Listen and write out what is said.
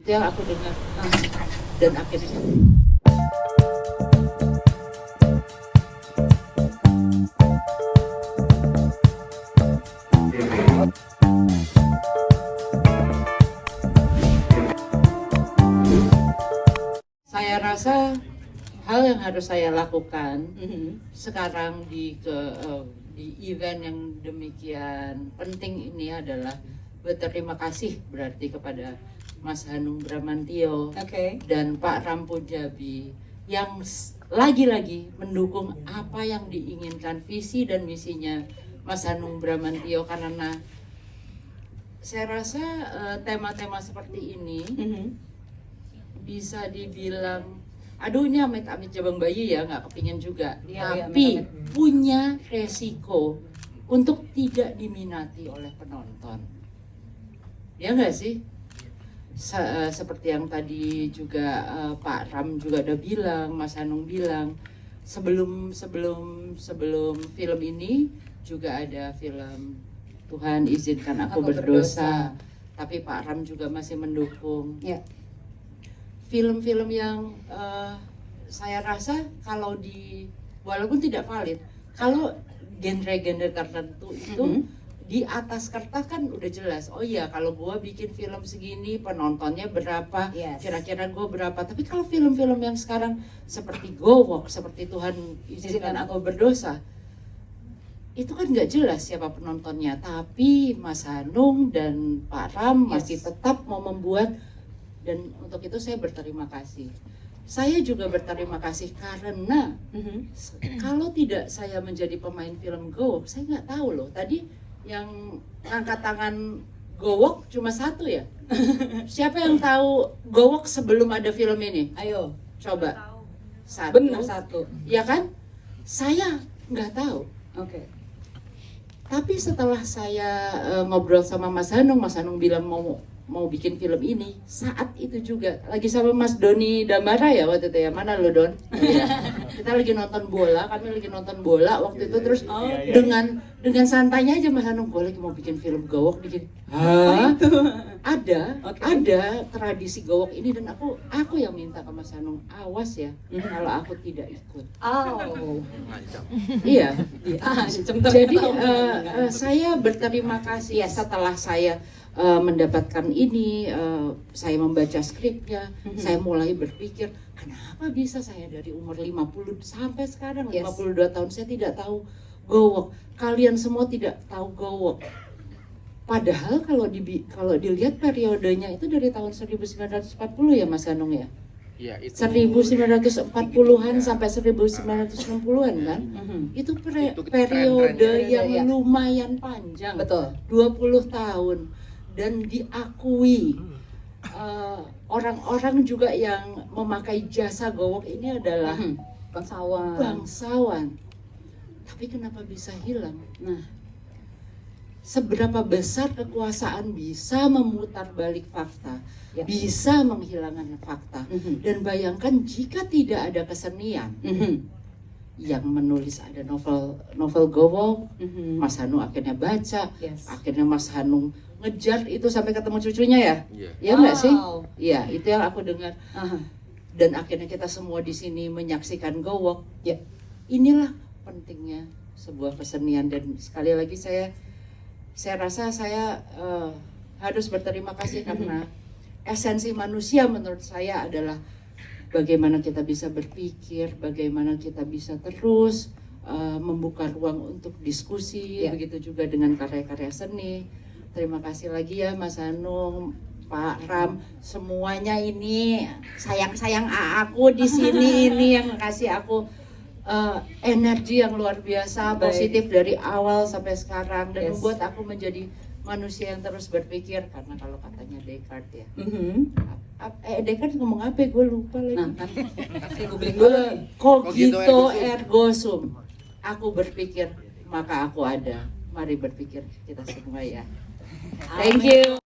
Itu yang aku dengar. Dan akhirnya saya rasa hal yang harus saya lakukan sekarang di event yang demikian penting ini adalah berterima kasih berarti kepada Mas Hanung Bramantyo dan Pak Ram Punjabi yang lagi-lagi mendukung apa yang diinginkan visi dan misinya Mas Hanung Bramantyo, karena saya rasa tema-tema seperti ini bisa dibilang, aduh ini amit-amit jabang bayi ya, nggak kepingin juga, tapi punya resiko untuk tidak diminati oleh penonton, ya nggak sih? Seperti yang tadi juga Pak Ram juga udah bilang, Mas Hanung bilang, sebelum film ini juga ada film Tuhan Izinkan Aku Berdosa, tapi Pak Ram juga masih mendukung. Film-film yang saya rasa kalau walaupun tidak valid, kalau genre-genre tertentu itu di atas kertas kan udah jelas, oh iya kalau gue bikin film segini penontonnya berapa, kira-kira gue berapa. Tapi kalau film-film yang sekarang seperti Gowok, seperti Tuhan Izinkan Aku Berdosa, itu kan nggak jelas siapa penontonnya. Tapi Mas Hanung dan Pak Ram masih tetap mau membuat, dan untuk itu saya berterima kasih. Saya juga berterima kasih karena kalau tidak saya menjadi pemain film Gowok, saya nggak tahu loh. Tadi yang angkat tangan Gowok cuma satu ya. Siapa yang tahu Gowok sebelum ada film ini? Ayo, coba. Satu. Benar satu. Ya kan? Saya nggak tahu. Tapi setelah saya ngobrol sama Mas Hanung bilang mau bikin film ini, saat itu juga lagi sama Mas Doni Damara ya waktu itu ya, mana lo Don? Kita lagi nonton bola, kami lagi nonton bola waktu itu, terus dengan santainya aja Mas Hanung, gue lagi mau bikin film Gowok, bikin ada tradisi Gowok ini, dan aku yang minta ke Mas Hanung, awas ya kalau aku tidak ikut. Iya. Jadi saya berterima kasih ya setelah saya mendapatkan ini, saya membaca skripnya, saya mulai berpikir, kenapa bisa saya dari umur 50 sampai sekarang 52 tahun saya tidak tahu Gowok. Kalian semua tidak tahu Gowok. Padahal kalau dilihat periodenya itu dari tahun 1940 ya Mas Hanung ya? Iya, 1940-an sampai 1960-an kan? Itu periode yang lumayan panjang. Betul. 20 tahun. Dan diakui orang-orang juga yang memakai jasa Gowok ini adalah bangsawan. Tapi kenapa bisa hilang? Nah, seberapa besar kekuasaan bisa memutar balik fakta, bisa menghilangkan fakta. Dan bayangkan jika tidak ada kesenian yang menulis, ada novel Gowok, Mas Hanung akhirnya baca, akhirnya Mas Hanung ngejar itu sampai ketemu cucunya ya, ya nggak sih? Iya, itu yang aku dengar. Dan akhirnya kita semua di sini menyaksikan Gowok. Inilah pentingnya sebuah kesenian, dan sekali lagi saya rasa saya harus berterima kasih karena esensi manusia menurut saya adalah bagaimana kita bisa berpikir, bagaimana kita bisa terus membuka ruang untuk diskusi, begitu juga dengan karya-karya seni. Terima kasih lagi ya Mas Hanung, Pak Ram, semuanya ini sayang aku di sini ini yang kasih aku energi yang luar biasa, positif dari awal sampai sekarang, dan membuat aku menjadi manusia yang terus berpikir. Karena kalau katanya Descartes ya, Descartes ngomong apa? Gue lupa lagi. Cogito ergo sum. Aku berpikir maka aku ada. Mari berpikir kita semua ya. Thank you.